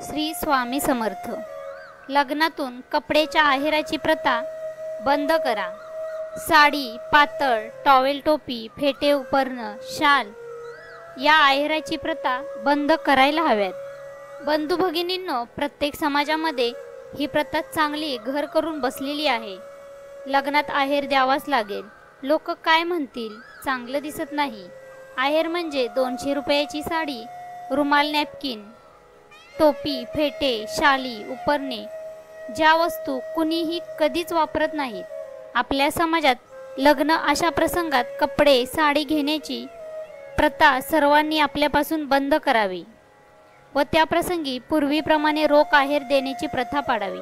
श्री स्वामी समर्थ। लग्नातून कपड्याच्या आहेराची प्रथा बंद करा। साडी, पातळ, टॉवेल, टोपी, फेटे, उपरणं, शाल या आहेराची प्रथा बंद करायला हव्यात। बंधू भगिनींनो, प्रत्येक समाजामध्ये ही प्रथा चांगली घर करून बसलेली आहे। लग्नात आहेर द्यावाच लागेल। लोक काय म्हणतील, चांगलं दिसत नाही। आहेर म्हणजे 200 रुपयाची साडी, रुमाल, नॅपकिन, टोपी, फेटे, शाली, उपरणे, ज्या वस्तू कुणीही कधीच वापरत नाहीत। आपल्या समाजात लग्न अशा प्रसंगात कपडे, साडी घेण्याची प्रथा सर्वांनी आपल्यापासून बंद करावी व त्या प्रसंगी पूर्वीप्रमाणे रोख आहेर देण्याची प्रथा पाडावी।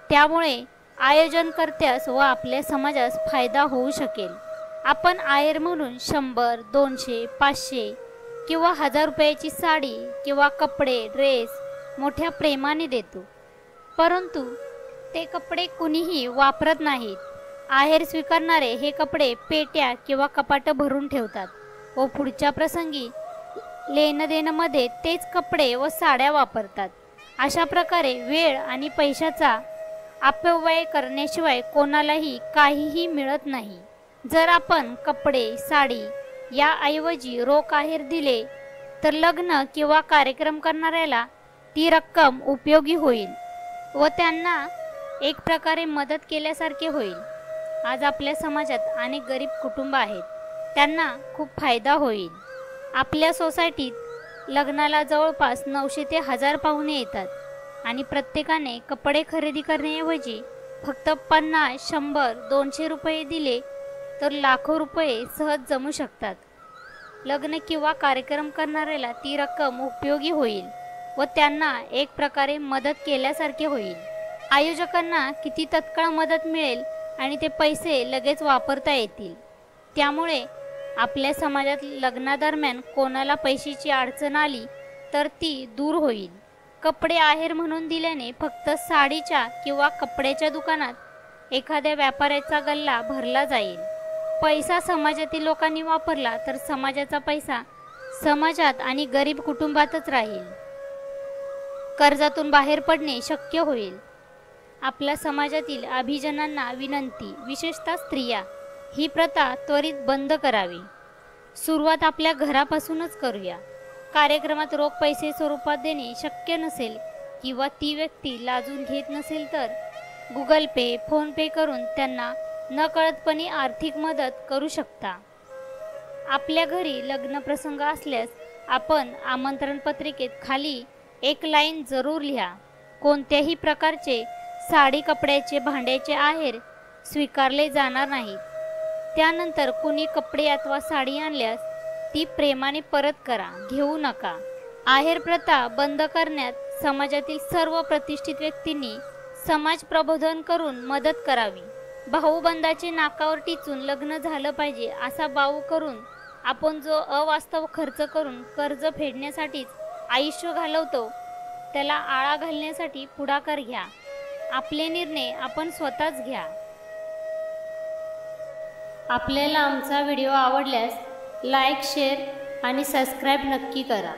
त्यामुळे आयोजनकर्त्यास व आपल्या समाजास फायदा होऊ शकेल। आपण आहेर म्हणून 100, 200, 500 किंवा 1000 रुपयाची साडी किंवा कपडे, ड्रेस मोठ्या प्रेमाने देतो, परंतु ते कपडे कुणीही वापरत नाहीत। आहेर स्वीकारणारे हे कपडे पेट्या किंवा कपाट भरून ठेवतात व पुढच्या प्रसंगी लेनदेनमध्ये तेच कपडे व साड्या वापरतात। अशा प्रकारे वेळ आणि पैशाचा अपव्यय करण्याशिवाय कोणालाही काहीही मिळत नाही। जर आपण कपडे, साडी याऐवजी रोख आहेर दिले तर लग्न किंवा कार्यक्रम करणाऱ्याला ती रक्कम उपयोगी होईल व त्यांना एक प्रकारे मदत केल्यासारखे होईल। आज आपल्या समाजात अनेक गरीब कुटुंब आहेत, त्यांना खूप फायदा होईल। आपल्या सोसायटीत लग्नाला जवळपास 900 ते 1000 पाहुणे येतात आणि प्रत्येकाने कपडे खरेदी करण्याऐवजी फक्त 50, 100, 200 रुपये दिले तर लाखो रुपये सहज जमू शकतात। लग्न किंवा कार्यक्रम करणाऱ्याला ती रक्कम उपयोगी होईल व त्यांना एक प्रकारे मदत केल्यासारखे होईल। आयोजकांना किती तत्काळ मदत मिळेल आणि ते पैसे लगेच वापरता येतील। त्यामुळे आपल्या समाजात लग्नादरम्यान कोणाला पैशाची अडचण आली तर ती दूर होईल। कपडे आहेर म्हणून दिल्याने फक्त साडीच्या किंवा कपड्याच्या दुकानात एखाद्या व्यापाऱ्याचा गल्ला भरला जाईल। पैसा समाजातील लोकांनी वापरला तर समाजाचा पैसा समाजात आणि गरीब कुटुंबातच राहील। कर्जातून बाहेर पडणे शक्य होईल। आपल्या समाजातील अभिजनांना विनंती, विशेषतः स्त्रिया, ही प्रथा त्वरित बंद करावी। सुरुवात आपल्या घरापासूनच करूया। कार्यक्रमात रोख पैसे स्वरूपात देणे शक्य नसेल किंवा ती व्यक्ती लाजून घेत नसेल तर गुगल पे, फोन पे करून त्यांना नकळतपणे आर्थिक मदत करू शकता। आपल्या घरी लग्न प्रसंग असल्यास आपण आमंत्रण पत्रिकेत खाली एक लाईन जरूर लिहा, कोणत्याही प्रकारचे साडी, कपड्याचे, भांड्याचे आहेर स्वीकारले जाणार नाहीत। त्यानंतर कुणी कपडे अथवा साडी आणल्यास ती प्रेमाने परत करा, घेऊ नका। आहेर प्रथा बंद करण्यात समाजातील सर्व प्रतिष्ठित व्यक्तींनी समाज प्रबोधन करून मदत करावी। भाऊबंदाचे नाकावर टिचून लग्न झालं पाहिजे असा बाऊ करून आपण जो अवास्तव खर्च करून कर्ज फेडण्यासाठीच आयुष्य घालवतो, त्याला आळा घालण्यासाठी पुढाकार घ्या। आपले निर्णय आपण स्वतःच घ्या। आपल्याला आमचा व्हिडिओ आवडल्यास लाईक, शेअर आणि सबस्क्राईब नक्की करा।